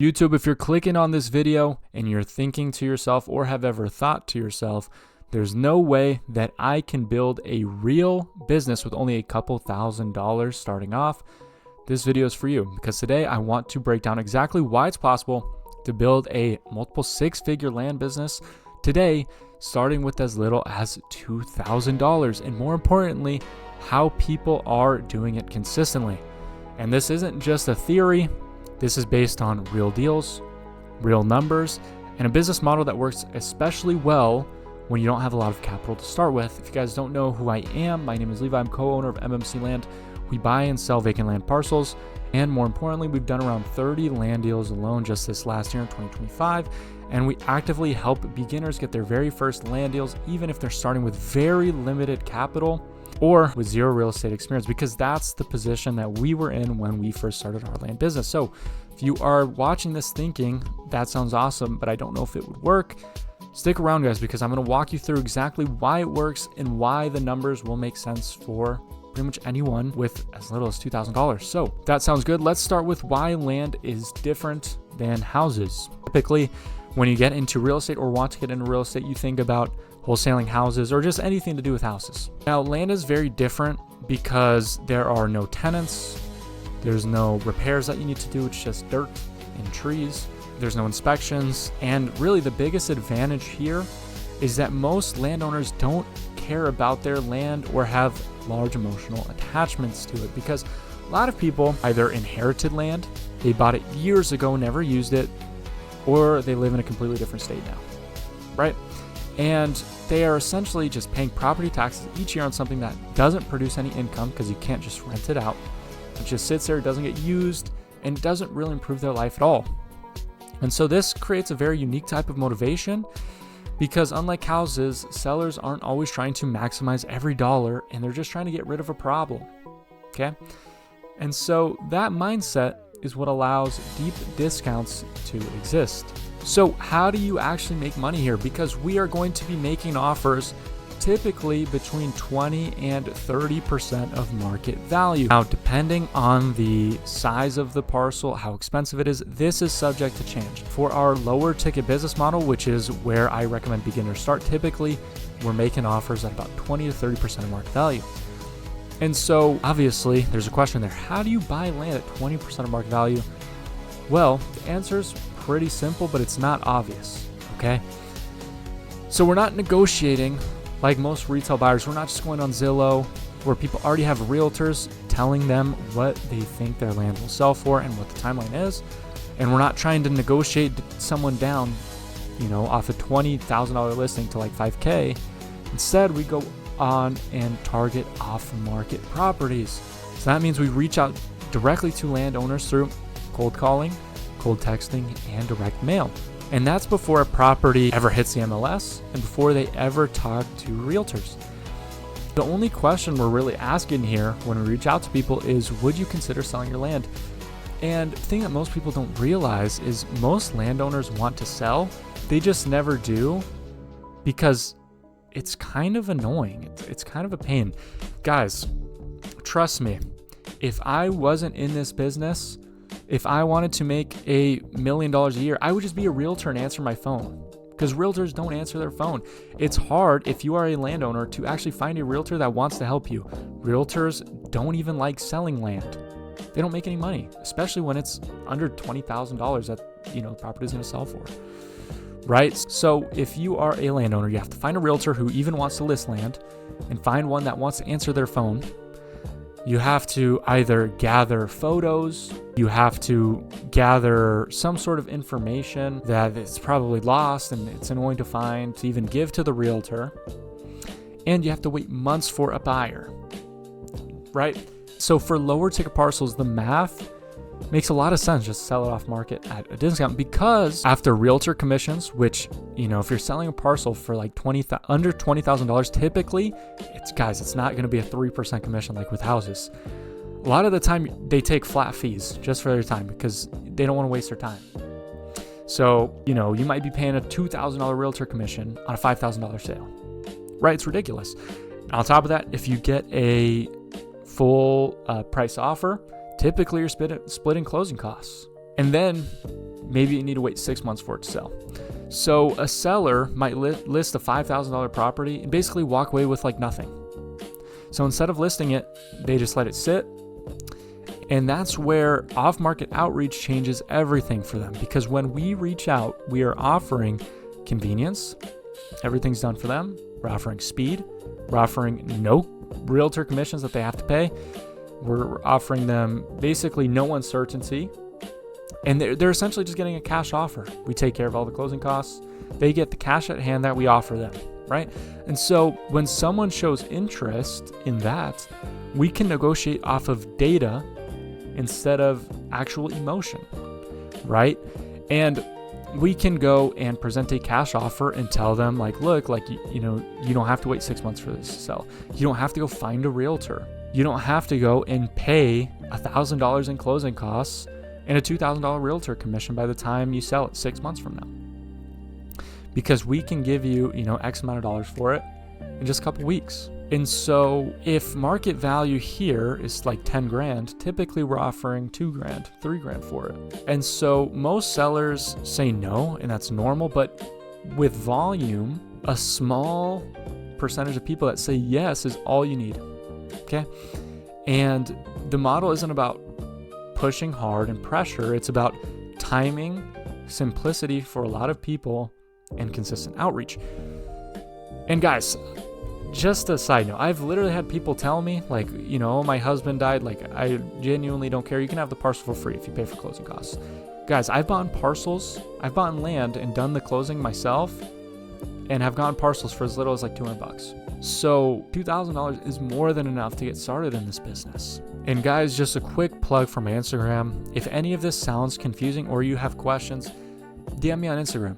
YouTube, if you're clicking on this video and you're thinking to yourself or have ever thought to yourself, there's no way that I can build a real business with only a couple $1,000s starting off, this video is for you, because today I want to break down exactly why it's possible to build a multiple six-figure land business today, starting with as little as $2,000, and more importantly, how people are doing it consistently. And this isn't just a theory. This is based on real deals, real numbers, and a business model that works especially well when you don't have a lot of capital to start with. If you guys don't know who I am, my name is Levi. I'm co-owner of MMC Land. We buy and sell vacant land parcels, and more importantly, we've done around 30 land deals alone just this last year in 2025, and we actively help beginners get their very first land deals, even if they're starting with very limited capital or with zero real estate experience, because that's the position that we were in when we first started our land business. So if you are watching this thinking, that sounds awesome, but I don't know if it would work, stick around, guys, because I'm going to walk you through exactly why it works and why the numbers will make sense for pretty much anyone with as little as $2,000. So that sounds good. Let's start with why land is different than houses. Typically, when you get into real estate or want to get into real estate, you think about wholesaling houses or just anything to do with houses. Now, land is very different because there are no tenants, there's no repairs that you need to do, it's just dirt and trees, there's no inspections, and really the biggest advantage here is that most landowners don't care about their land or have large emotional attachments to it, because a lot of people either inherited land, they bought it years ago, never used it, or they live in a completely different state now, right? And they are essentially just paying property taxes each year on something that doesn't produce any income, because you can't just rent it out. It just sits there, doesn't get used, and it doesn't really improve their life at all. And so this creates a very unique type of motivation, because unlike houses, sellers aren't always trying to maximize every dollar, and they're just trying to get rid of a problem, okay? And so that mindset is what allows deep discounts to exist. So how do you actually make money here? Because we are going to be making offers typically between 20 and 30% of market value. Now, depending on the size of the parcel, how expensive it is, this is subject to change. For our lower ticket business model, which is where I recommend beginners start, typically we're making offers at about 20 to 30% of market value. And so obviously there's a question there. How do you buy land at 20% of market value? Well, the answer is pretty simple, but it's not obvious, okay? So we're not negotiating like most retail buyers. We're not just going on Zillow, where people already have realtors telling them what they think their land will sell for and what the timeline is. And we're not trying to negotiate someone down, off a $20,000 listing to like $5K. Instead, we go on and target off-market properties. So that means we reach out directly to landowners through cold calling, cold texting, and direct mail. And that's before a property ever hits the MLS and before they ever talk to realtors. The only question we're really asking here when we reach out to people is, would you consider selling your land? And the thing that most people don't realize is most landowners want to sell, they just never do, because it's kind of annoying. It's kind of a pain. Guys, trust me, if I wasn't in this business, if I wanted to make $1 million a year, I would just be a realtor and answer my phone, because realtors don't answer their phone. It's hard if you are a landowner to actually find a realtor that wants to help you. Realtors don't even like selling land. They don't make any money, especially when it's under $20,000 that the property is going to sell for, right? So if you are a landowner, you have to find a realtor who even wants to list land and find one that wants to answer their phone. You have to either gather photos, you have to gather some sort of information that is probably lost and it's annoying to find to even give to the realtor, and you have to wait months for a buyer, right? So for lower ticket parcels, the math makes a lot of sense. Just sell it off market at a discount, because after realtor commissions, which, if you're selling a parcel for like under $20,000, typically it's not going to be a 3% commission like with houses. A lot of the time they take flat fees just for their time, because they don't want to waste their time. So, you might be paying a $2,000 realtor commission on a $5,000 sale, right? It's ridiculous. On top of that, if you get a full price offer, typically you're splitting closing costs. And then maybe you need to wait 6 months for it to sell. So a seller might list a $5,000 property and basically walk away with like nothing. So instead of listing it, they just let it sit. And that's where off-market outreach changes everything for them, because when we reach out, we are offering convenience. Everything's done for them. We're offering speed. We're offering no realtor commissions that they have to pay. We're offering them basically no uncertainty. And they're essentially just getting a cash offer. We take care of all the closing costs. They get the cash at hand that we offer them, right? And so when someone shows interest in that, we can negotiate off of data instead of actual emotion, right? And we can go and present a cash offer and tell them like, look, like, you don't have to wait 6 months for this to sell. You don't have to go find a realtor. You don't have to go and pay $1,000 in closing costs and a $2,000 realtor commission by the time you sell it 6 months from now. Because we can give you, X amount of dollars for it in just a couple weeks. And so if market value here is like 10 grand, typically we're offering 2 grand, 3 grand for it. And so most sellers say no, and that's normal, but with volume, a small percentage of people that say yes is all you need. Okay. And the model isn't about pushing hard and pressure. It's about timing, simplicity for a lot of people, and consistent outreach. And guys, just a side note, I've literally had people tell me like, my husband died. Like, I genuinely don't care. You can have the parcel for free if you pay for closing costs. Guys, I've bought parcels, I've bought land and done the closing myself and have gotten parcels for as little as like $200. So $2,000 is more than enough to get started in this business. And guys, just a quick plug for my Instagram. If any of this sounds confusing or you have questions, DM me on Instagram.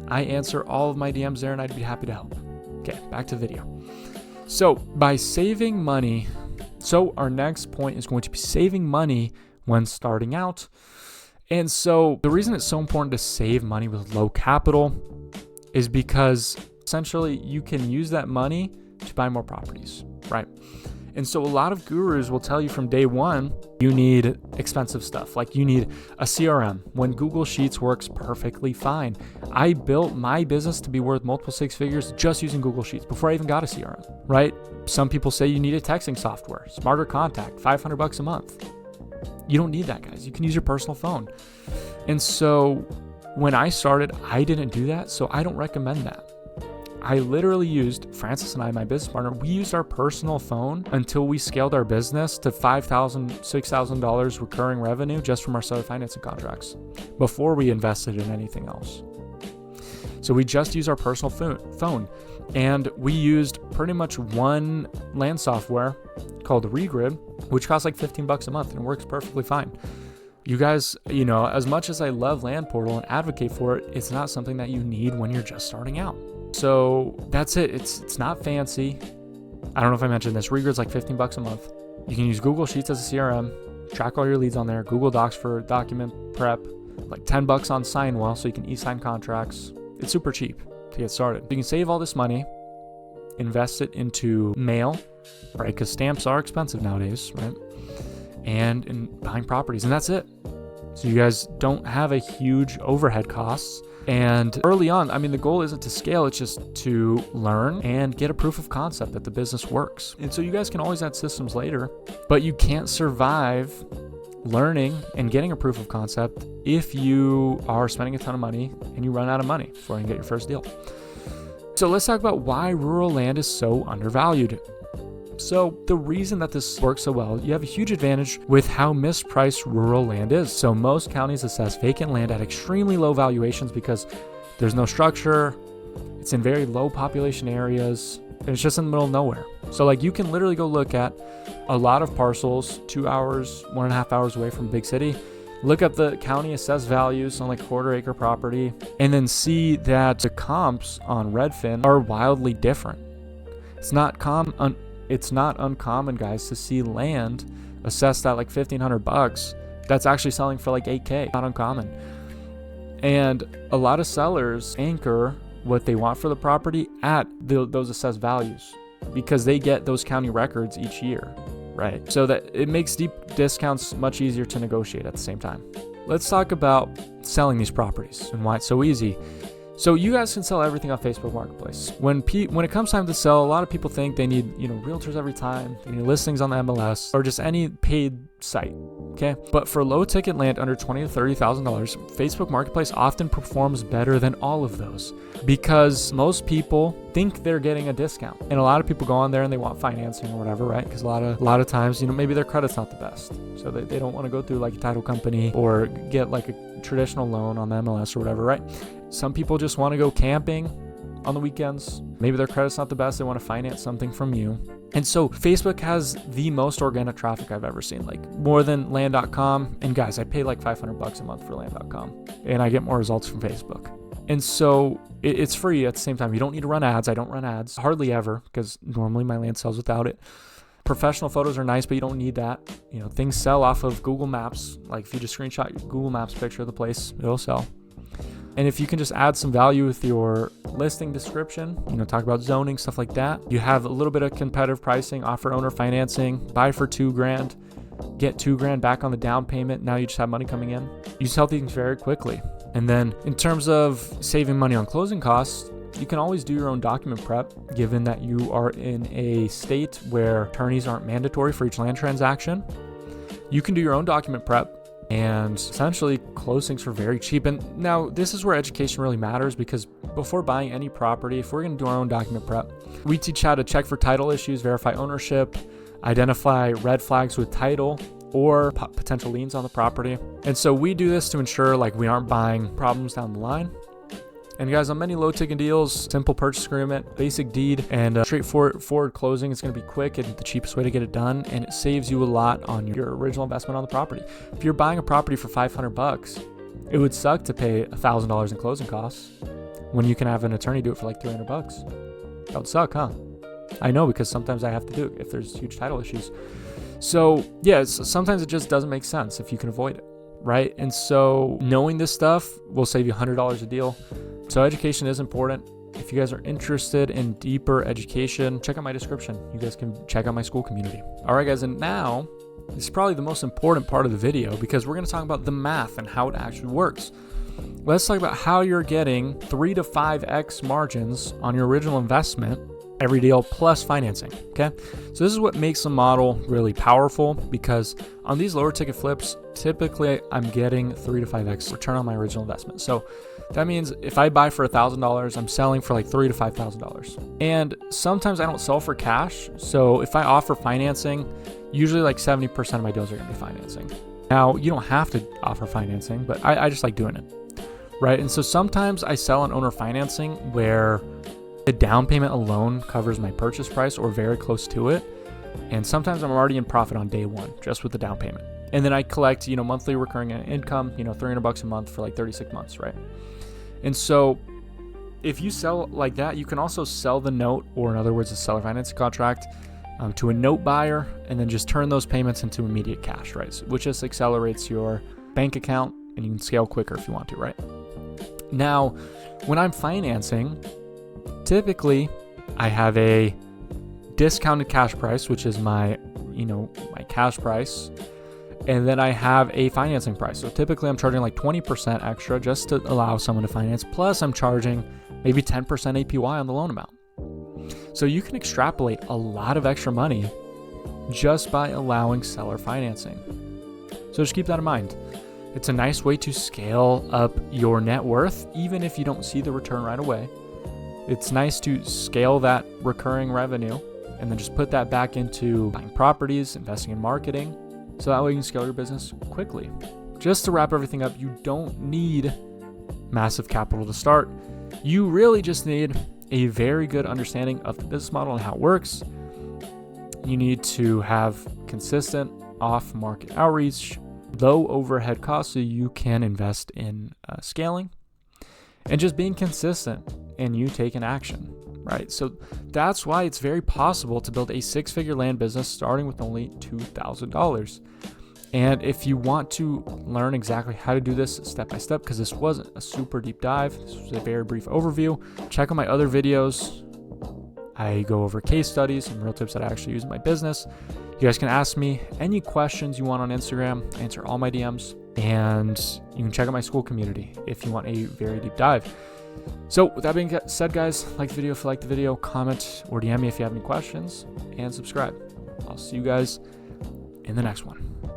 I answer all of my DMs there and I'd be happy to help. Okay, back to the video. So by saving money, our next point is going to be saving money when starting out. And so the reason it's so important to save money with low capital is because essentially you can use that money to buy more properties, right? And so a lot of gurus will tell you from day one, you need expensive stuff. Like you need a CRM when Google Sheets works perfectly fine. I built my business to be worth multiple 6 figures just using Google Sheets before I even got a CRM, right? Some people say you need a texting software, Smarter Contact, $500 a month. You don't need that, guys. You can use your personal phone. And so when I started, I didn't do that. So I don't recommend that. I literally used, Francis and I, my business partner, we used our personal phone until we scaled our business to $5,000, $6,000 recurring revenue just from our seller financing contracts before we invested in anything else. So we just used our personal phone and we used pretty much one land software called Regrid, which costs like $15 a month and it works perfectly fine. You guys, as much as I love Land Portal and advocate for it, it's not something that you need when you're just starting out. So that's it. It's not fancy. I don't know if I mentioned this. Regrid's like $15 a month. You can use Google Sheets as a CRM, track all your leads on there, Google Docs for document prep, like $10 on Signwell so you can e-sign contracts. It's super cheap to get started. You can save all this money, invest it into mail, right? Because stamps are expensive nowadays, right? And in buying properties, and that's it. So you guys don't have a huge overhead costs. And early on, the goal isn't to scale, it's just to learn and get a proof of concept that the business works. And so you guys can always add systems later, but you can't survive learning and getting a proof of concept if you are spending a ton of money and you run out of money before you can get your first deal. So let's talk about why rural land is so undervalued. So the reason that this works so well, you have a huge advantage with how mispriced rural land is. So most counties assess vacant land at extremely low valuations because there's no structure, it's in very low population areas, and it's just in the middle of nowhere. So like you can literally go look at a lot of parcels 2 hours, 1.5 hours away from a big city, look up the county assessed values on like quarter-acre property, and then see that the comps on Redfin are wildly different. It's not uncommon, guys, to see land assessed at like $1,500 that's actually selling for like $8K. Not uncommon. And a lot of sellers anchor what they want for the property at those assessed values because they get those county records each year, right? So that it makes deep discounts much easier to negotiate at the same time. let's talk about selling these properties and why it's so easy. So you guys can sell everything on Facebook Marketplace. When it comes time to sell, a lot of people think they need, realtors every time, they need listings on the MLS or just any paid site. Okay. But for low ticket land under $20,000 to $30,000, Facebook Marketplace often performs better than all of those because most people think they're getting a discount. And a lot of people go on there and they want financing or whatever, right? Because a lot of times, maybe their credit's not the best. So they don't want to go through like a title company or get like a traditional loan on the MLS or whatever, right? Some people just want to go camping on the weekends. Maybe their credit's not the best. They want to finance something from you. And so Facebook has the most organic traffic I've ever seen, like more than land.com. And guys, I pay like $500 a month for land.com and I get more results from Facebook. And so it's free at the same time. You don't need to run ads. I don't run ads hardly ever because normally my land sells without it. Professional photos are nice, but you don't need that. Things sell off of Google Maps. Like if you just screenshot your Google Maps picture of the place, it'll sell. And if you can just add some value with your listing description, talk about zoning, stuff like that. You have a little bit of competitive pricing, offer owner financing, buy for $2,000, get $2,000 back on the down payment. Now you just have money coming in. You sell things very quickly. And then in terms of saving money on closing costs, you can always do your own document prep, given that you are in a state where attorneys aren't mandatory for each land transaction. You can do your own document prep and essentially close things for very cheap. And now this is where education really matters because before buying any property, if we're going to do our own document prep, we teach how to check for title issues, verify ownership, identify red flags with title or potential liens on the property. And so we do this to ensure like we aren't buying problems down the line. And guys, on many low ticket deals, simple purchase agreement, basic deed, and straightforward closing is going to be quick and the cheapest way to get it done. And it saves you a lot on your original investment on the property. If you're buying a property for $500, it would suck to pay $1,000 in closing costs when you can have an attorney do it for like $300. That would suck, huh? I know, because sometimes I have to do it if there's huge title issues. So yeah, sometimes it just doesn't make sense if you can avoid it, right? And so knowing this stuff will save you $100 a deal. So education is important. If you guys are interested in deeper education, check out my description. You guys can check out my school community. All right, guys. And now this is probably the most important part of the video because we're going to talk about the math and how it actually works. Let's talk about how you're getting 3 to 5x margins on your original investment every deal plus financing. Okay. So this is what makes the model really powerful because on these lower ticket flips, typically I'm getting 3 to 5x return on my original investment. So that means if I buy for $1,000, I'm selling for like $3,000 to $5,000. And sometimes I don't sell for cash. So if I offer financing, usually like 70% of my deals are going to be financing. Now, you don't have to offer financing, but I just like doing it, right? And so sometimes I sell on owner financing where the down payment alone covers my purchase price or very close to it. And sometimes I'm already in profit on day one just with the down payment. And then I collect, monthly recurring income, $300 a month for like 36 months, right? And so if you sell like that, you can also sell the note, or in other words, a seller financing contract to a note buyer, and then just turn those payments into immediate cash, right? Which just accelerates your bank account and you can scale quicker if you want to, right? Now, when I'm financing, typically I have a discounted cash price, which is my cash price. And then I have a financing price. So typically I'm charging like 20% extra just to allow someone to finance. Plus I'm charging maybe 10% APY on the loan amount. So you can extrapolate a lot of extra money just by allowing seller financing. So just keep that in mind. It's a nice way to scale up your net worth, even if you don't see the return right away. It's nice to scale that recurring revenue and then just put that back into buying properties, investing in marketing. So that way you can scale your business quickly. Just to wrap everything up, you don't need massive capital to start. You really just need a very good understanding of the business model and how it works. You need to have consistent off-market outreach, low overhead costs so you can invest in scaling, and just being consistent and you taking action, right? So that's why it's very possible to build a 6-figure land business starting with only $2,000. And if you want to learn exactly how to do this step by step, because this wasn't a super deep dive, this was a very brief overview, check out my other videos. I go over case studies and real tips that I actually use in my business. You guys can ask me any questions you want on Instagram, answer all my DMs. And you can check out my school community if you want a very deep dive. So with that being said, guys, like the video if you like the video, comment or DM me if you have any questions, and subscribe. I'll see you guys in the next one.